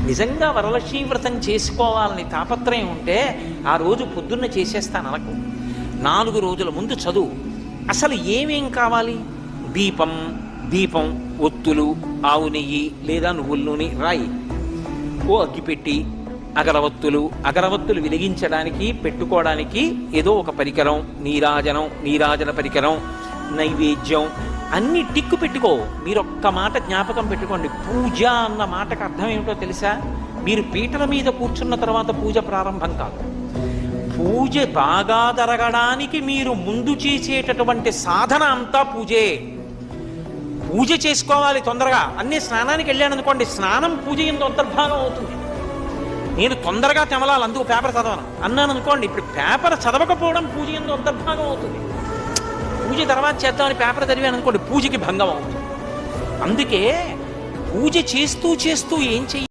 నిజంగా వరలక్ష్మీ వ్రతం చేసుకోవాలని తాపత్రయం ఉంటే ఆ రోజు పొద్దున్న చేసేస్తాను అనకు. 4 రోజుల ముందు చదువు. అసలు ఏమేం కావాలి? దీపం, ఒత్తులు, ఆవు నెయ్యి లేదా నువ్వుల నూనె రాయి, ఓ అగ్గిపెట్టి, అగరవత్తులు వెలిగించడానికి పెట్టుకోవడానికి ఏదో ఒక పరికరం, నీరాజన పరికరం, నైవేద్యం అన్ని టిక్కు పెట్టుకో. మీరు ఒక్క మాట జ్ఞాపకం పెట్టుకోండి, పూజ అన్న మాటకు అర్థం ఏమిటో తెలుసా? మీరు పీటల మీద కూర్చున్న తర్వాత పూజ ప్రారంభం కాదు. పూజ బాగా జరగడానికి మీరు ముందు చేసేటటువంటి సాధన అంతా పూజే. పూజ చేసుకోవాలి తొందరగా. అన్నీ స్నానానికి వెళ్ళాను అనుకోండి, స్నానం పూజ ఎందు అంతర్భాగం అవుతుంది. నేను తొందరగా తెమలాలి, అందుకు పేపర్ చదవను అన్నాను అనుకోండి, ఇప్పుడు పేపర్ చదవకపోవడం పూజ ఎందు అంతర్భాగం అవుతుంది. పూజ తర్వాత చేద్దామని పేపర్ చదివాను అనుకోండి, పూజకి భంగం అవుతుంది. అందుకే పూజ చేస్తూ ఏం చెయ్యాలి?